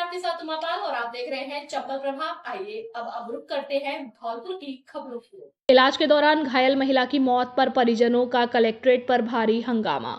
आपके साथ उमापाल और आप देख रहे हैं चंबल प्रभाव। आइए अब रुक करते हैं धौलपुर की खबरों की ओर। इलाज के दौरान घायल महिला की मौत पर परिजनों का कलेक्ट्रेट पर भारी हंगामा।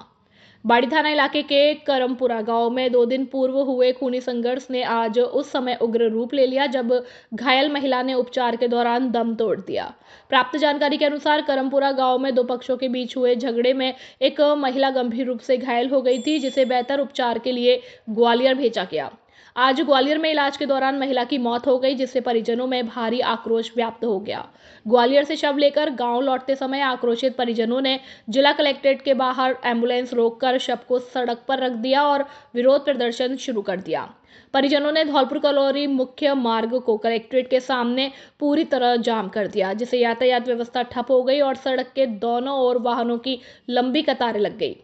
बाड़ी थाना इलाके के करमपुरा गांव में 2 दिन पूर्व हुए खूनी संघर्ष ने आज उस समय उग्र रूप ले लिया जब घायल महिला ने उपचार के दौरान दम तोड़ दिया। प्राप्त जानकारी के अनुसार करमपुरा गांव में 2 पक्षों के बीच हुए झगड़े में एक महिला गंभीर रूप से घायल हो गई थी, जिसे बेहतर उपचार के लिए ग्वालियर भेजा गया। आज ग्वालियर में इलाज के दौरान महिला की मौत हो गई, जिससे परिजनों में भारी आक्रोश व्याप्त हो गया। ग्वालियर से शव लेकर गांव लौटते समय आक्रोशित परिजनों ने जिला कलेक्ट्रेट के बाहर एम्बुलेंस रोककर शव को सड़क पर रख दिया और विरोध प्रदर्शन शुरू कर दिया। परिजनों ने धौलपुर कलौरी मुख्य मार्ग को कलेक्ट्रेट के सामने पूरी तरह जाम कर दिया, जिससे यातायात व्यवस्था ठप हो गई और सड़क के दोनों ओर वाहनों की लंबी कतारें लग गई।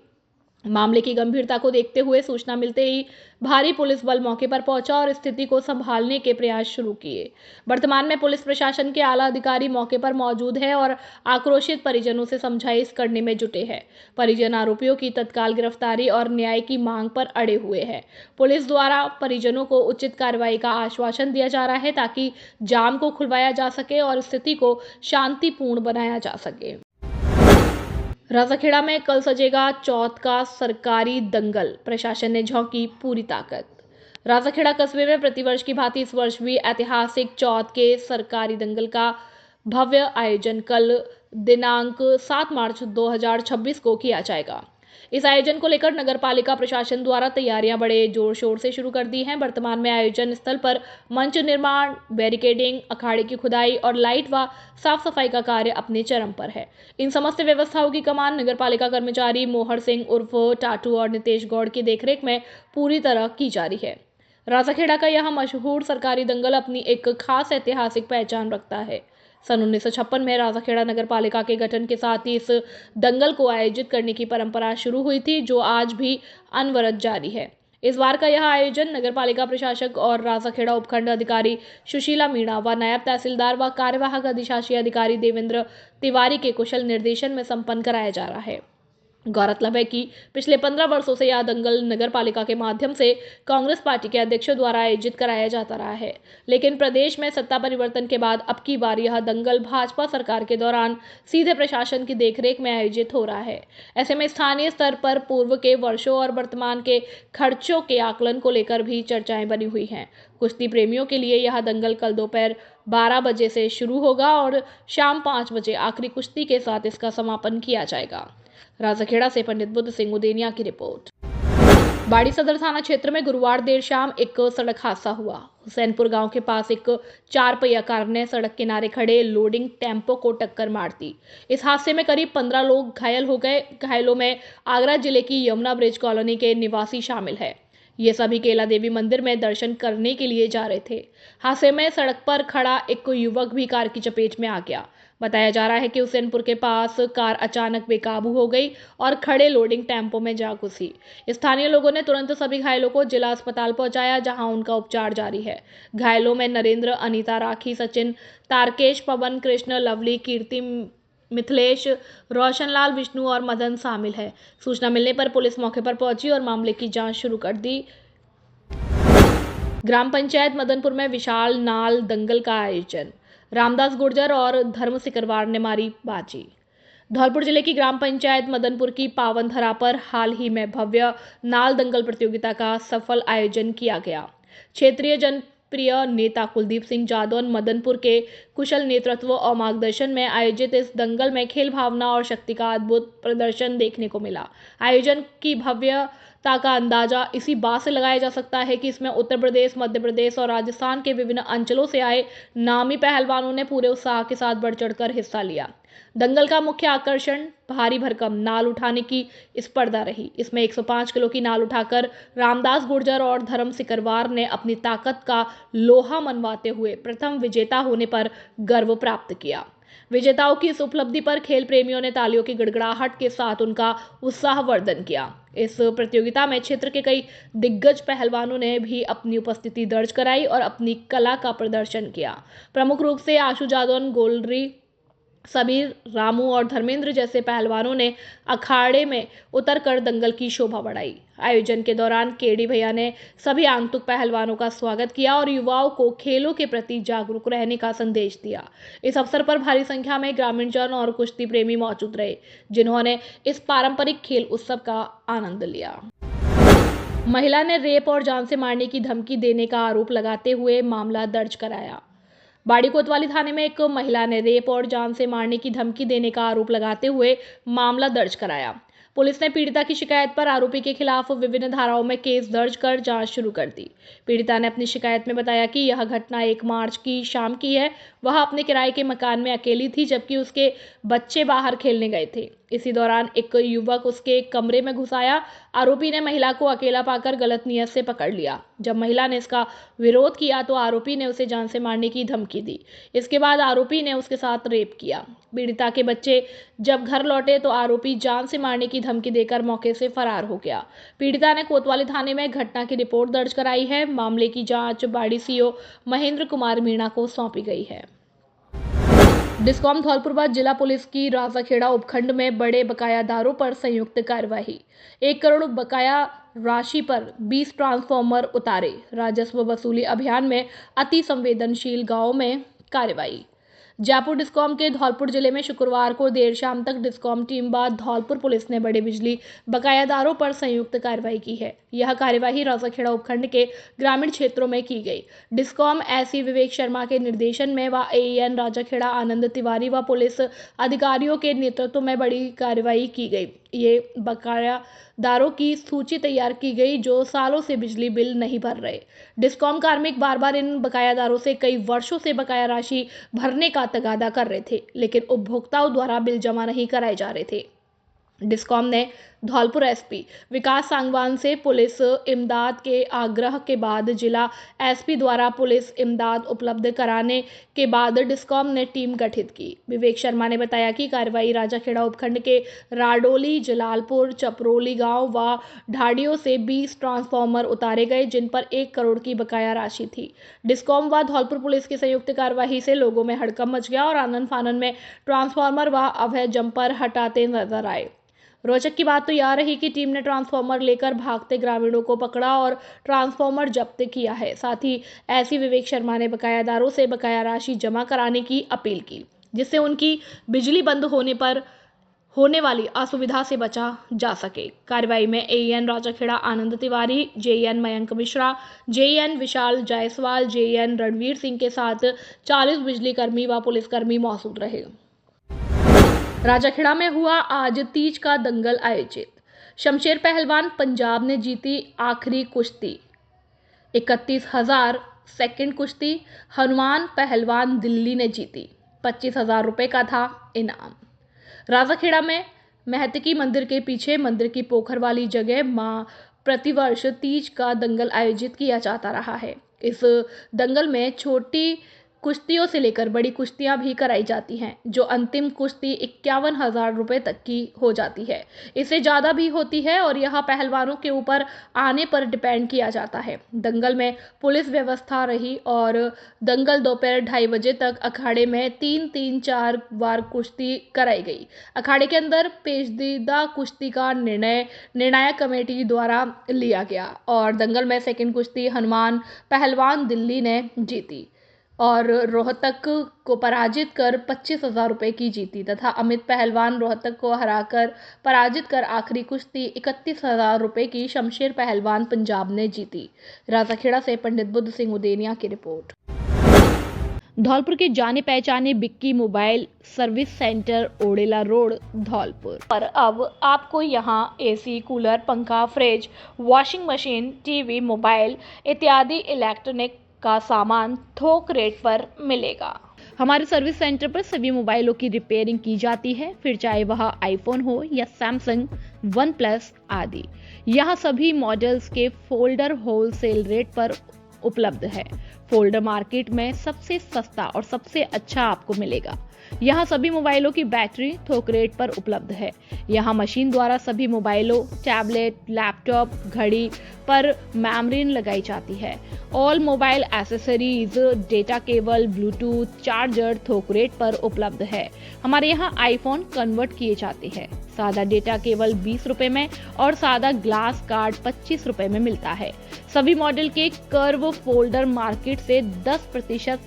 मामले की गंभीरता को देखते हुए सूचना मिलते ही भारी पुलिस बल मौके पर पहुंचा और स्थिति को संभालने के प्रयास शुरू किए। वर्तमान में पुलिस प्रशासन के आला अधिकारी मौके पर मौजूद है और आक्रोशित परिजनों से समझाइश करने में जुटे हैं। परिजन आरोपियों की तत्काल गिरफ्तारी और न्याय की मांग पर अड़े हुए हैं। पुलिस द्वारा परिजनों को उचित कार्रवाई का आश्वासन दिया जा रहा है ताकि जाम को खुलवाया जा सके और स्थिति को शांतिपूर्ण बनाया जा सके। राजाखेड़ा में कल सजेगा चौथ का सरकारी दंगल, प्रशासन ने झोंकी पूरी ताकत। राजाखेड़ा कस्बे में प्रतिवर्ष की भांति इस वर्ष भी ऐतिहासिक चौथ के सरकारी दंगल का भव्य आयोजन कल दिनांक 7 मार्च 2026 को किया जाएगा। इस आयोजन को लेकर नगर पालिका प्रशासन द्वारा तैयारियां बड़े जोर शोर से शुरू कर दी हैं। वर्तमान में आयोजन स्थल पर मंच निर्माण, बैरिकेडिंग, अखाड़े की खुदाई और लाइट व साफ सफाई का कार्य अपने चरम पर है। इन समस्त व्यवस्थाओं की कमान नगर पालिका कर्मचारी मोहर सिंह उर्फ टाटू और नितेश गौड़ की देखरेख में पूरी तरह की जा रही है। राजाखेड़ा का यह मशहूर सरकारी दंगल अपनी एक खास ऐतिहासिक पहचान रखता है। सन 1956 में राजाखेड़ा नगर पालिका के गठन के साथ ही इस दंगल को आयोजित करने की परंपरा शुरू हुई थी, जो आज भी अनवरत जारी है। इस बार का यह आयोजन नगर पालिका प्रशासक और राजाखेड़ा उपखंड अधिकारी सुशीला मीणा व नायब तहसीलदार व कार्यवाहक अधिशासी अधिकारी देवेंद्र तिवारी के कुशल निर्देशन में संपन्न कराया जा रहा है। गौरतलब है कि पिछले 15 वर्षों से यह दंगल नगर पालिका के माध्यम से कांग्रेस पार्टी के अध्यक्षों द्वारा आयोजित कराया जाता रहा है, लेकिन प्रदेश में सत्ता परिवर्तन के बाद अब की बार यह दंगल भाजपा सरकार के दौरान सीधे प्रशासन की देखरेख में आयोजित हो रहा है। ऐसे में स्थानीय स्तर पर पूर्व के वर्षों और वर्तमान के खर्चों के आकलन को लेकर भी चर्चाएं बनी हुई हैं। कुश्ती प्रेमियों के लिए यह दंगल कल दोपहर 12 बजे से शुरू होगा और शाम 5 बजे आखिरी कुश्ती के साथ इसका समापन किया जाएगा। राजाखेड़ा से पंडित बुद्ध सिंह उदेनिया की रिपोर्ट। बाड़ी सदर थाना क्षेत्र में गुरुवार देर शाम एक सड़क हादसा हुआ। हुसैनपुर गांव के पास एक 4 पहिया कार ने सड़क किनारे खड़े लोडिंग टेम्पो को टक्कर मार दी। इस हादसे में करीब 15 लोग घायल हो गए। घायलों में आगरा जिले की यमुना ब्रिज कॉलोनी के निवासी शामिल है। ये सभी केला देवी मंदिर में दर्शन करने के लिए जा रहे थे। हादसे में सड़क पर खड़ा एक युवक भी कार की चपेट में आ गया। बताया जा रहा है कि हुसैनपुर के पास कार अचानक बेकाबू हो गई और खड़े लोडिंग टेम्पो में जा घुसी। स्थानीय लोगों ने तुरंत सभी घायलों को जिला अस्पताल पहुंचाया, जहां उनका उपचार जारी है। घायलों में नरेंद्र, अनीता, राखी, सचिन, तारकेश, पवन, कृष्ण, लवली, कीर्ति, मिथिलेश, रोशनलाल, विष्णु और मदन शामिल है। सूचना मिलने पर पुलिस मौके पर पहुंची और मामले की जांच शुरू कर दी। ग्राम पंचायत मदनपुर में विशाल नाल दंगल का आयोजन, रामदास गुर्जर और धर्म सिकरवार ने मारी बाजी। धौलपुर जिले की ग्राम पंचायत मदनपुर की पावन धरा पर हाल ही में भव्य नाल दंगल प्रतियोगिता का सफल आयोजन किया गया। क्षेत्रीय जनप्रिय नेता कुलदीप सिंह जादौन मदनपुर के कुशल नेतृत्व और मार्गदर्शन में आयोजित इस दंगल में खेल भावना और शक्ति का अद्भुत प्रदर्शन देखने को मिला। आयोजन की भव्यता का अंदाजा इसी बात से लगाया जा सकता है कि इसमें उत्तर प्रदेश, मध्य प्रदेश और राजस्थान के विभिन्न अंचलों से आए नामी पहलवानों ने पूरे उत्साह के साथ बढ़ चढ़कर हिस्सा लिया। दंगल का मुख्य आकर्षण भारी भरकम नाल उठाने की स्पर्धा रही। इसमें 105 किलो की नाल उठाकर रामदास गुर्जर और धर्म सिकरवार ने अपनी ताकत का लोहा मनवाते हुए प्रथम विजेता होने पर गर्व प्राप्त किया। विजेताओं की इस उपलब्धि पर खेल प्रेमियों ने तालियों की गड़गड़ाहट के साथ उनका उत्साहवर्धन किया। इस प्रतियोगिता में क्षेत्र के कई दिग्गज पहलवानों ने भी अपनी उपस्थिति दर्ज कराई और अपनी कला का प्रदर्शन किया। प्रमुख रूप से आशु जादौन, गोलरी, समीर, रामू और धर्मेंद्र जैसे पहलवानों ने अखाड़े में उतरकर दंगल की शोभा बढ़ाई। आयोजन के दौरान केडी भैया ने सभी आगंतुक पहलवानों का स्वागत किया और युवाओं को खेलों के प्रति जागरूक रहने का संदेश दिया। इस अवसर पर भारी संख्या में ग्रामीणजन और कुश्ती प्रेमी मौजूद रहे, जिन्होंने इस पारंपरिक खेल उत्सव का आनंद लिया। महिला ने रेप और जान से मारने की धमकी देने का आरोप लगाते हुए मामला दर्ज कराया। बाड़ी कोतवाली थाने में एक महिला ने रेप और जान से मारने की धमकी देने का आरोप लगाते हुए मामला दर्ज कराया। पुलिस ने पीड़िता की शिकायत पर आरोपी के खिलाफ विभिन्न धाराओं में केस दर्ज कर जांच शुरू कर दी। पीड़िता ने अपनी शिकायत में बताया कि यह घटना 1 मार्च की शाम की है। वह अपने किराए के मकान में अकेली थी, जबकि उसके बच्चे बाहर खेलने गए थे। इसी दौरान एक युवक उसके कमरे में घुस आया। आरोपी ने महिला को अकेला पाकर गलत नियत से पकड़ लिया। जब महिला ने इसका विरोध किया तो आरोपी ने उसे जान से मारने की धमकी दी। इसके बाद आरोपी ने उसके साथ रेप किया। पीड़िता के बच्चे जब घर लौटे तो आरोपी जान से मारने की धमकी देकर मौके से फरार हो गया। पीड़िता ने कोतवाली थाने में घटना की रिपोर्ट दर्ज कराई है। मामले की जांच बाड़ी सीओ महेंद्र कुमार मीणा को सौंपी गई है। डिस्कॉम धौलपुर जिला पुलिस की राजाखेड़ा उपखंड में बड़े बकायादारों पर संयुक्त कार्यवाही। 1 करोड़ बकाया राशि पर 20 ट्रांसफार्मर उतारे। राजस्व वसूली अभियान में अति संवेदनशील गांवों में कार्रवाई। जयपुर डिस्कॉम के धौलपुर जिले में शुक्रवार को देर शाम तक डिस्कॉम टीम व धौलपुर पुलिस ने बड़े बिजली बकायादारों पर संयुक्त कार्रवाई की है। यह कार्यवाही राजाखेड़ा उपखंड के ग्रामीण क्षेत्रों में की गई। डिस्कॉम एसई विवेक शर्मा के निर्देशन में व एईएन राजाखेड़ा आनंद तिवारी व पुलिस अधिकारियों के नेतृत्व में बड़ी कार्रवाई की गई। ये बकायादारों की सूची तैयार की गई जो सालों से बिजली बिल नहीं भर रहे। डिस्कॉम कार्मिक बार बार इन बकायादारों से कई वर्षों से बकाया राशि भरने का तगादा कर रहे थे, लेकिन उपभोक्ताओं द्वारा बिल जमा नहीं कराए जा रहे थे। डिस्कॉम ने धौलपुर एसपी विकास सांगवान से पुलिस इमदाद के आग्रह के बाद जिला एसपी द्वारा पुलिस इमदाद उपलब्ध कराने के बाद डिस्कॉम ने टीम गठित की। विवेक शर्मा ने बताया कि कार्रवाई राजाखेड़ा उपखंड के राडोली, जलालपुर, चपरोली गांव व ढाडियों से 20 ट्रांसफार्मर उतारे गए, जिन पर 1 करोड़ की बकाया राशि थी। डिस्कॉम व धौलपुर पुलिस की संयुक्त कार्रवाई से लोगों में हड़कंप मच गया और आनन फानन में ट्रांसफार्मर व अवैध जंपर हटाते नजर आए। रोचक की बात तो यह रही कि टीम ने ट्रांसफार्मर लेकर भागते ग्रामीणों को पकड़ा और ट्रांसफार्मर जब्त किया है। साथ ही ऐसी विवेक शर्मा ने बकायादारों से बकाया राशि जमा कराने की अपील की, जिससे उनकी बिजली बंद होने पर होने वाली असुविधा से बचा जा सके। कार्रवाई में एईएन राजाखेड़ा आनंद तिवारी, जेईएन मयंक मिश्रा, जेईएन विशाल जायसवाल, जेईएन रणवीर सिंह के साथ 40 बिजली कर्मी व पुलिसकर्मी मौजूद रहे। राजाखेड़ा में हुआ आज तीज का दंगल आयोजित। शमशेर पहलवान पंजाब ने जीती आखिरी कुश्ती। 31,000 सेकंड कुश्ती हनुमान पहलवान दिल्ली ने जीती। 25,000 रुपए का था इनाम। राजाखेड़ा में महतकी मंदिर के पीछे मंदिर की पोखर वाली जगह मां प्रतिवर्ष तीज का दंगल आयोजित किया जाता रहा है। इस दंगल में छोटी कुश्तियों से लेकर बड़ी कुश्तियां भी कराई जाती हैं, जो अंतिम कुश्ती 51,000 रुपए तक की हो जाती है। इससे ज़्यादा भी होती है और यह पहलवानों के ऊपर आने पर डिपेंड किया जाता है। दंगल में पुलिस व्यवस्था रही और दंगल दोपहर 2:30 बजे तक अखाड़े में 3-3-4 बार कुश्ती कराई गई। अखाड़े के अंदर पेचीदा कुश्ती का निर्णायक कमेटी द्वारा लिया गया और दंगल में सेकंड कुश्ती हनुमान पहलवान दिल्ली ने जीती और रोहतक को पराजित कर 25,000 रुपए की जीती तथा अमित पहलवान रोहतक को हराकर पराजित कर आखिरी कुश्ती 31,000 रुपए की शमशेर पहलवान पंजाब ने जीती। राजाखेड़ा से पंडित बुद्ध सिंह उदेनिया की रिपोर्ट। धौलपुर के जाने पहचाने Bikki mobile service centre Odela road Dholpur पर अब आपको यहां एसी, कूलर, पंखा, fridge, washing machine, TV, mobile इत्यादि इलेक्ट्रॉनिक का सामान थोक रेट पर मिलेगा। हमारे सर्विस सेंटर पर सभी मोबाइलों की रिपेयरिंग की जाती है, फिर चाहे वह आईफोन हो या सैमसंग, वन प्लस आदि। यहाँ सभी मॉडल्स के फोल्डर होलसेल रेट पर उपलब्ध है। फोल्डर मार्केट में सबसे सस्ता और सबसे अच्छा आपको मिलेगा। यहाँ सभी मोबाइलों की बैटरी थोक रेट पर उपलब्ध है। यहाँ मशीन द्वारा सभी मोबाइलों, टैबलेट, लैपटॉप, घड़ी पर मेमरीन लगाई जाती है। All mobile accessories, data cable, Bluetooth, charger थोक रेट पर उपलब्ध है। हमारे यहाँ आईफोन कन्वर्ट किए जाते हैं। सादा डेटा केवल 20 रुपए में और सादा ग्लास कार्ड 25 रुपए में मिलता है। सभी मॉडल के कर्व फोल्डर मार्केट से 10%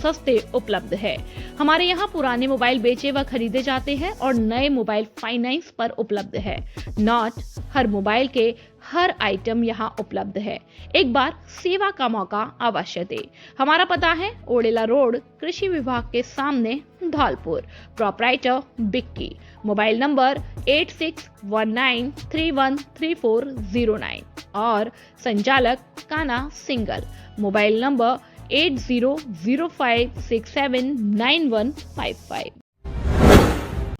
सस्ते उपलब्ध है। हमारे यहाँ पुराने मोबाइल बेचे व खरीदे जाते हैं और नए मोबाइल फाइनेंस पर उपलब्ध है। नॉट हर मोबाइल के हर आइटम यहाँ उपलब्ध है। एक बार सेवा का मौका अवश्य दे। हमारा पता है ओडेला रोड, कृषि विभाग के सामने, Dholpur. Proprietor Bikki. Mobile number 8619313409 और संचालक काना सिंगल। Mobile number 8005679155।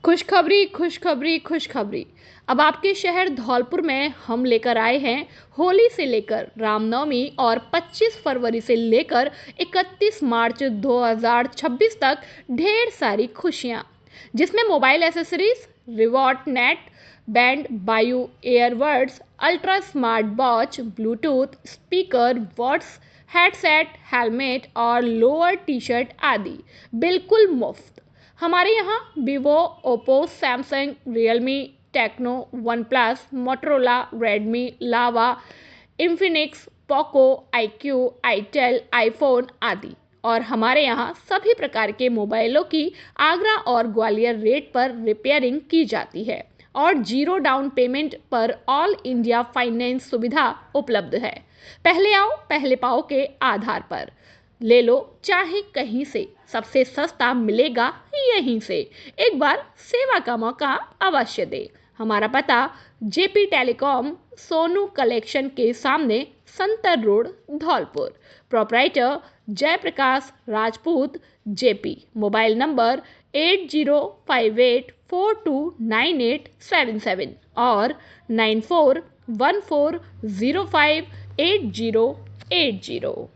खुशखबरी, खुशखबरी, खुशखबरी। अब आपके शहर धौलपुर में हम लेकर आए हैं होली से लेकर रामनवमी और 25 फरवरी से लेकर 31 मार्च 2026 तक ढेर सारी खुशियां, जिसमें mobile accessories, reward net, band, बायू earbuds, ultra smart watch, bluetooth speaker, watts, headset, helmet और लोअर टी शर्ट आदि बिल्कुल मुफ्त। हमारे यहाँ Vivo, Oppo, Samsung, Realme, Tecno, OnePlus, Motorola, Redmi, Lava, Infinix, Poco, iQOO, itel, iPhone आदि और हमारे यहाँ सभी प्रकार के मोबाइलों की आगरा और ग्वालियर रेट पर रिपेयरिंग की जाती है और 0 डाउन पेमेंट पर ऑल इंडिया फाइनेंस सुविधा उपलब्ध है। पहले आओ पहले पाओ के आधार पर ले लो, चाहे कहीं से, सबसे सस्ता मिलेगा यहीं से। एक बार सेवा का मौका अवश्य दे। हमारा पता जेपी टेलीकॉम, सोनू कलेक्शन के सामने, Santar road, Dhaulpur. Proprietor Jaiprakash Rajput, JP. Mobile number 8058429877 और 9414058080।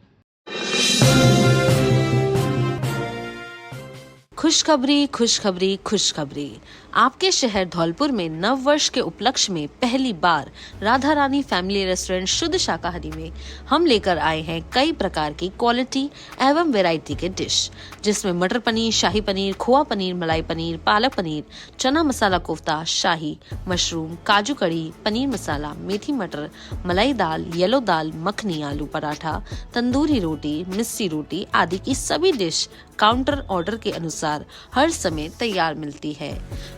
खुशखबरी, खुशखबरी, खुशखबरी। आपके शहर धौलपुर में नव वर्ष के उपलक्ष्य में पहली बार राधा रानी फैमिली रेस्टोरेंट शुद्ध शाकाहारी में हम लेकर आए हैं कई प्रकार की क्वालिटी एवं वैरायटी के डिश, जिसमें मटर पनीर, शाही पनीर, खोआ पनीर, मलाई पनीर, पालक पनीर, चना मसाला कोफ्ता, शाही मशरूम, काजू कड़ी, पनीर मसाला, मेथी मटर, मलाई दाल, येलो दाल, मखनी, आलू पराठा, तंदूरी रोटी, मिस्सी रोटी आदि की सभी डिश काउंटर ऑर्डर के अनुसार हर समय तैयार मिलती है।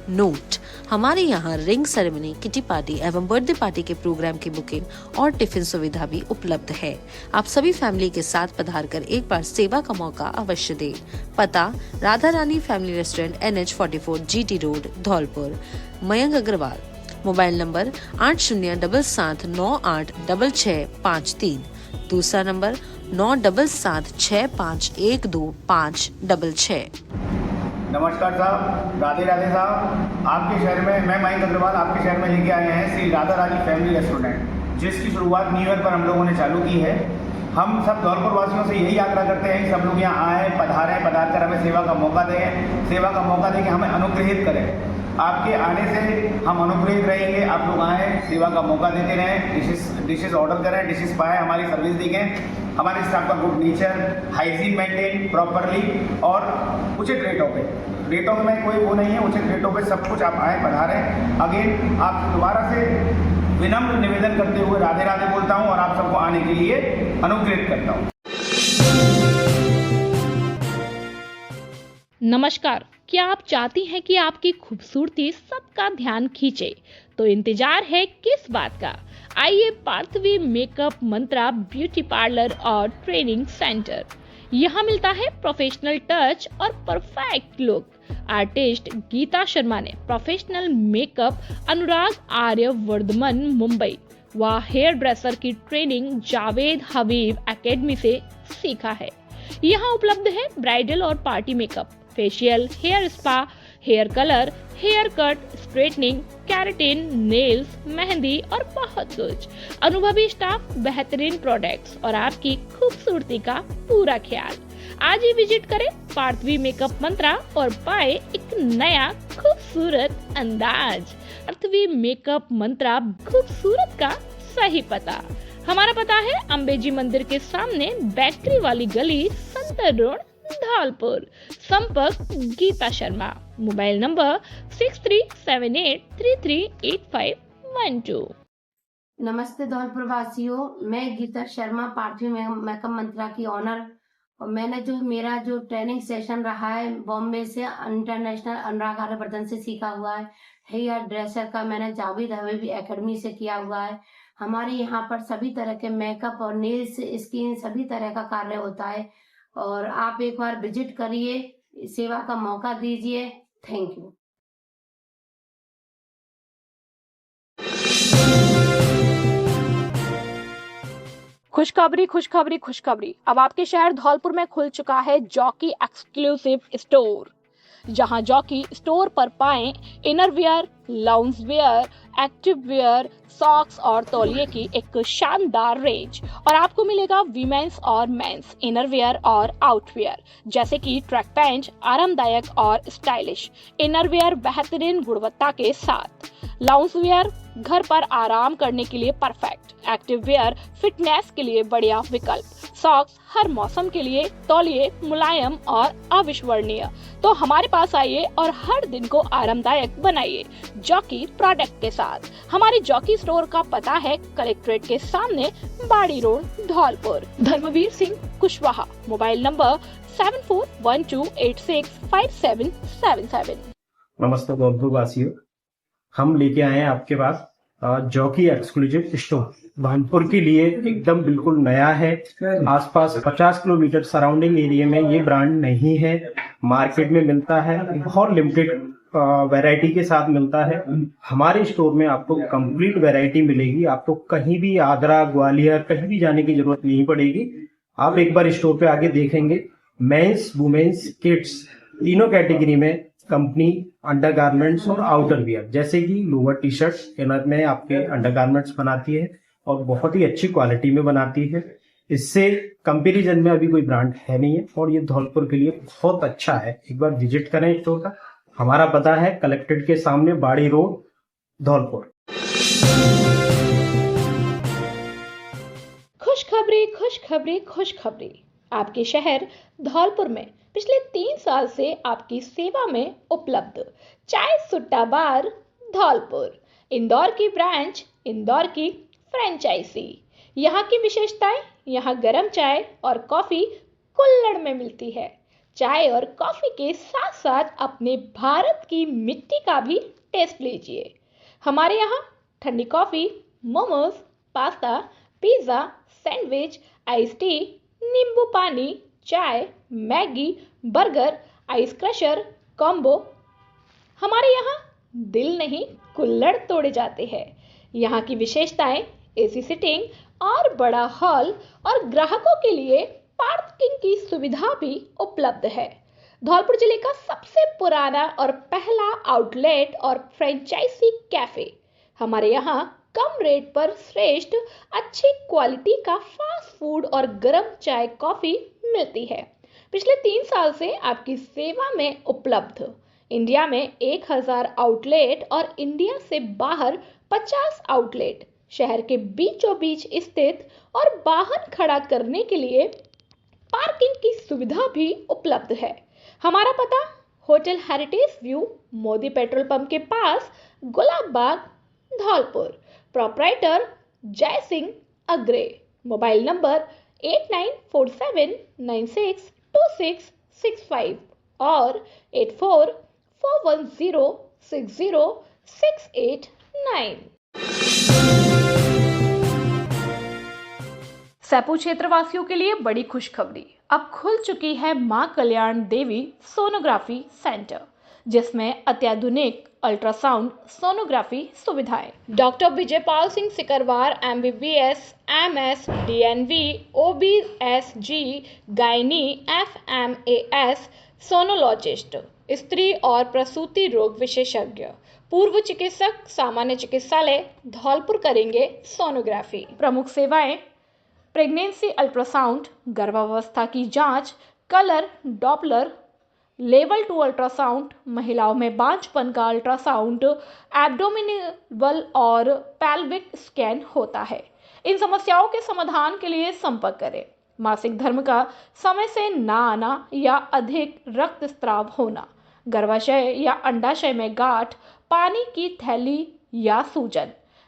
नोट: हमारे यहाँ रिंग सेरेमनी, किटी पार्टी एवं बर्थडे पार्टी के प्रोग्राम की बुकिंग और टिफिन सुविधा भी उपलब्ध है। आप सभी फैमिली के साथ पधार कर एक बार सेवा का मौका अवश्य दें। पता: Radha Rani family restaurant, NH44, GT road, Dhaulpur. Mayank Agarwal. Mobile number 8077986653। दूसरा नंबर 9776512566। नमस्कार साहब, राधे राधे साहब। आपके शहर में मैं मयंक अग्रवाल आपके शहर में लेके आए हैं श्री राधा रानी फैमिली रेस्टोरेंट, जिसकी शुरुआत न्यू ईयर पर हम लोगों ने चालू की है। हम सब धौलपुर वासियों से यही आग्रह करते हैं कि सब लोग यहाँ आएँ, पधारें, पधार कर हमें सेवा का मौका दें, सेवा का मौका दें कि हमें अनुग्रहित करें। आपके आने से हम अनुग्रहित रहेंगे। आप लोग आएँ, सेवा का मौका देते रहें, डिशेस ऑर्डर करें, डिशेस पाएँ, हमारी सर्विस देखें। हमारे स्टाफ का good nature, hygiene maintain properly और उचित रेटों में कोई वो नहीं है, उचित रेटों पे सब कुछ आप आए, पधारें। अगेन आप दोबारा से विनम्र निवेदन करते हुए राधे राधे बोलता हूँ और आप सबको आने के लिए अनुग्रहित करता हूँ। नमस्कार। क्या आप चाहती हैं कि आपकी खूबसूरती सबका ध्यान खींचे? तो इंतजार है किस बात का? आइए Parthavi makeup Mantra beauty parlour और ट्रेनिंग सेंटर। यहाँ मिलता है प्रोफेशनल टच और perfect look. Artist Geeta Sharma ने प्रोफेशनल मेकअप अनुराग आर्य वर्धमान मुंबई व हेयर ड्रेसर की ट्रेनिंग जावेद हबीब एकेडमी से सीखा है। यहाँ उपलब्ध है ब्राइडल और party makeup, facial, hair spa, hair colour, hair cut, straightening, keratin, nails, mehndi और बहुत कुछ। अनुभवी स्टाफ, बेहतरीन प्रोडक्ट्स और आपकी खूबसूरती का पूरा ख्याल। आज ही विजिट करें पार्थवी मेकअप मंत्रा और पाए एक नया खूबसूरत अंदाज। पार्थवी मेकअप मंत्रा खूबसूरत का सही पता। हमारा पता है अंबेजी मंदिर के सामने बैकरी वाली गली, संतर रोड, धौलपुर। संपर्क गीता शर्मा। Mobile number 6378338512। नमस्ते धौलपुर वासियों, मैं गीता शर्मा पार्थवी मेकअप मंत्रा की ऑनर, और मैंने मेरा ट्रेनिंग सेशन रहा है बॉम्बे से इंटरनेशनल अनुराग आर्यवर्धन से सीखा हुआ है। हेयर ड्रेसर का मैंने जावेद हबीबी एकेडमी से किया हुआ है। हमारे यहाँ पर सभी तरह के मेकअप और नेल्स, स्किन सभी तरह का कार्य होता है, और आप एक बार विजिट करिए, सेवा का मौका दीजिए। Thank you. खुशखबरी खुशखबरी खुशखबरी। अब आपके शहर धौलपुर में खुल चुका है जॉकी एक्सक्लूसिव स्टोर, जहां जॉकी स्टोर पर पाएं inner wear, lounge wear, active wear, socks और तौलिए की एक शानदार रेंज। और आपको मिलेगा वीमेंस और मेंस इनर वियर और आउटवियर, जैसे कि ट्रैक पैंट, आरामदायक और स्टाइलिश इनर वियर बेहतरीन गुणवत्ता के साथ, लाउंज वियर घर पर आराम करने के लिए परफेक्ट, एक्टिव वियर फिटनेस के लिए बढ़िया विकल्प, सॉक्स हर मौसम के लिए, तौलिए मुलायम और अविस्मरणीय। तो हमारे पास आइए और हर दिन को आरामदायक बनाइए जॉकी प्रोडक्ट के साथ। हमारे जॉकी स्टोर का पता है कलेक्ट्रेट के सामने, Bari road, Dholpur. Dharamveer Singh Kushwaha. Mobile number 7412865777। नमस्ते धौलपुर वासियों, हम लेके आए हैं आपके पास जॉकी एक्सक्लूसिव स्टोर। धौलपुर के लिए एकदम बिल्कुल नया है। आसपास 50 किलोमीटर सराउंडिंग एरिया में ये ब्रांड नहीं है, मार्केट में मिलता है, बहुत लिमिटेड वैरायटी के साथ मिलता है। हमारे स्टोर में आपको कंप्लीट वैरायटी मिलेगी। आपको कहीं भी आगरा, ग्वालियर कहीं भी जाने की जरूरत नहीं पड़ेगी। आप एक बार स्टोर पे आके देखेंगे, मेंस, वुमेन्स, किड्स तीनों कैटेगरी में कंपनी अंडरगारमेंट्स और आउटर वियर, जैसे कि लोअर टी शर्ट, इनर में आपके अंडरगारमेंट्स बनाती है और बहुत ही अच्छी क्वालिटी में बनाती है। इससे कंपैरिजन में अभी कोई ब्रांड है नहीं है, और ये धौलपुर के लिए बहुत अच्छा है। एक बार विजिट करें स्टोर का। हमारा पता है कलेक्ट्रेट के सामने, बाड़ी रोड, धौलपुर। खुशखबरी खुशखबरी खुशखबरी। आपके शहर धौलपुर में पिछले 3 साल से आपकी सेवा में उपलब्ध चाय सुट्टा बार धौलपुर, इंदौर की ब्रांच, इंदौर की फ्रेंचाइजी। यहाँ की विशेषताएं, यहाँ गर्म चाय और कॉफी कुल्हड़ में मिलती है। चाय और कॉफी के साथ साथ अपने भारत की मिट्टी का भी टेस्ट लीजिए। हमारे यहाँ ठंडी coffee, momos, pasta, pizza, sandwich, ice tea, नींबू पानी, चाय, Maggi, burger, ice crusher combo. हमारे यहाँ दिल नहीं कुल्हड़ तोड़े जाते हैं। यहाँ की विशेषताएं, एसी सीटिंग और बड़ा हॉल, और ग्राहकों के लिए पार्किंग की सुविधा भी उपलब्ध है। धौलपुर जिले का सबसे पुराना और पहला आउटलेट और फ्रेंचाइजी कैफे। हमारे यहाँ कम रेट पर श्रेष्ठ अच्छी क्वालिटी का फास्ट फूड और गर्म चाय कॉफी मिलती है। पिछले 3 साल से आपकी सेवा में उपलब्ध। इंडिया में 1000 आउटलेट और इंडिया से बाहर 50 आउटलेट। शहर के बीचों बीच स्थित और वाहन खड़ा करने के लिए पार्किंग की सुविधा भी उपलब्ध है। हमारा पता hotel heritage view, Modi petrol pump के पास, गुलाब बाग, धौलपुर। प्रोप्राइटर जय सिंह अग्रे। मोबाइल नंबर 8947962665 और 8441060689। सैपू क्षेत्रवासियों के लिए बड़ी खुशखबरी। अब खुल चुकी है मां कल्याण देवी सोनोग्राफी सेंटर, जिसमें अत्याधुनिक अल्ट्रासाउंड सोनोग्राफी सुविधाएं। Doctor Vijaypal Singh Sikarwar MBBS, MS, DNV, OBSG, gynae, FMAS, sonologist, स्त्री और प्रसूति रोग विशेषज्ञ, पूर्व चिकित्सक, सामान्य चिकित्सालय धौलपुर करेंगे सोनोग्राफी। प्रमुख सेवाएं: प्रेगनेंसी अल्ट्रासाउंड, गर्भावस्था की जांच, कलर, डॉपलर, लेवल 2 अल्ट्रासाउंड, महिलाओं में बांझपन का अल्ट्रासाउंड, एब्डोमिनल और पेल्विक स्कैन होता है। इन समस्याओं के समाधान के लिए संपर्क करें। मासिक धर्म का समय से ना आना या अधिक रक्तस्राव होना, गर्भाशय या अंडाशय में गांठ, पानी की थैली या सूजन,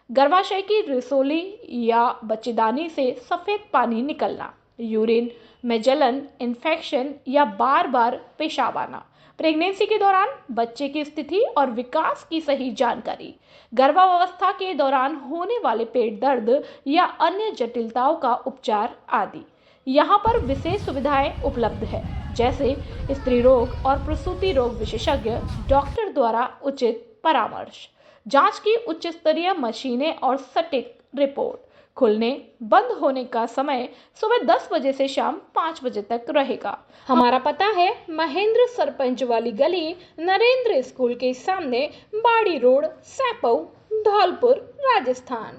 गर्भाशय की रिसोली या बच्चेदानी से सफेद पानी निकलना, यूरिन में जलन, इन्फेक्शन या बार बार पेशाब आना, प्रेगनेंसी के दौरान बच्चे की स्थिति और विकास की सही जानकारी, गर्भावस्था के दौरान होने वाले पेट दर्द या अन्य जटिलताओं का उपचार आदि। यहाँ पर विशेष सुविधाएं उपलब्ध है, जैसे स्त्री रोग और प्रसूति रोग विशेषज्ञ डॉक्टर द्वारा उचित परामर्श, जांच की उच्च स्तरीय मशीनें और सटीक रिपोर्ट। खुलने बंद होने का समय सुबह 10 बजे से शाम 5 बजे तक रहेगा। हमारा पता है महेंद्र सरपंच वाली गली, नरेंद्र स्कूल के सामने, Bari road, Saipau, Dholpur, Rajasthan.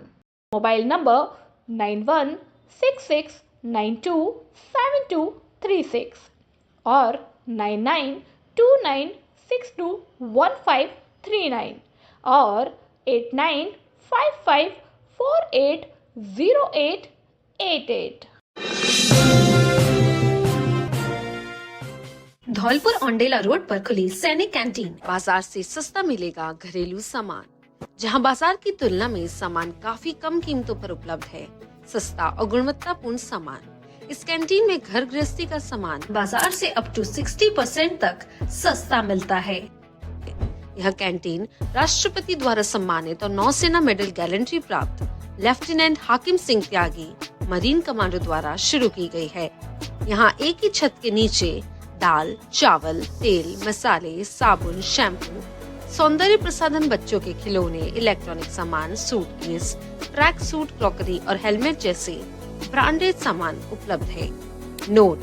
Mobile number 9166927236 और 9929621539 और 8955480888। धौलपुर औंडेला रोड पर खुली सैनिक कैंटीन। बाजार से सस्ता मिलेगा घरेलू सामान, जहां बाजार की तुलना में सामान काफी कम कीमतों पर उपलब्ध है। सस्ता और गुणवत्तापूर्ण सामान। इस कैंटीन में घर गृहस्थी का सामान बाजार से अप टू 60% तक सस्ता मिलता है। यह कैंटीन राष्ट्रपति द्वारा सम्मानित और नौसेना मेडल गैलेंट्री प्राप्त लेफ्टिनेंट हाकिम सिंह त्यागी मरीन कमांडो द्वारा शुरू की गई है। यहाँ एक ही छत के नीचे दाल, चावल, तेल, मसाले, साबुन, शैम्पू, सौंदर्य प्रसाधन, बच्चों के खिलौने, इलेक्ट्रॉनिक सामान, सूटकेस, ट्रैक सूट, क्रॉकरी और हेलमेट जैसे ब्रांडेड सामान उपलब्ध है। नोट: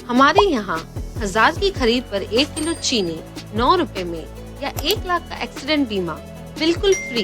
हमारे यहाँ 1000 की खरीद पर 1 किलो चीनी 9 रुपए में या 1 लाख का एक्सीडेंट बीमा बिल्कुल फ्री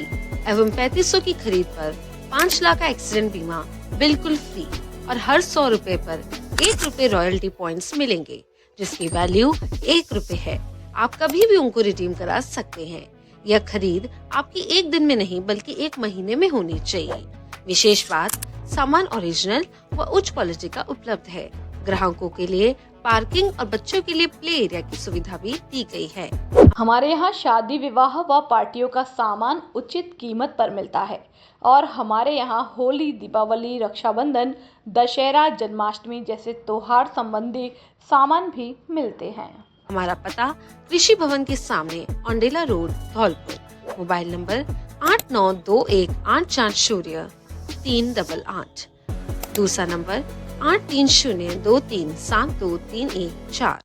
एवं 3500 की खरीद पर 5 लाख का एक्सीडेंट बीमा बिल्कुल फ्री और हर 100 रुपए पर 1 रुपए रॉयल्टी पॉइंट्स मिलेंगे, जिसकी वैल्यू 1 रुपए है। आप कभी भी उनको रिडीम करा सकते हैं। यह खरीद आपकी 1 दिन में नहीं बल्कि 1 महीने में होनी चाहिए। विशेष बात, सामान ओरिजिनल व उच्च क्वालिटी का उपलब्ध है। ग्राहकों के लिए पार्किंग और बच्चों के लिए प्ले एरिया की सुविधा भी दी गई है। हमारे यहाँ शादी, विवाह व पार्टियों का सामान उचित कीमत पर मिलता है और हमारे यहाँ होली, दीपावली, रक्षाबंधन, दशहरा, जन्माष्टमी जैसे त्योहार संबंधी सामान भी मिलते हैं। हमारा पता कृषि भवन के सामने, Aundela road, Dhaulpur. Mobile number 8921840388। दूसरा नंबर 8302372314।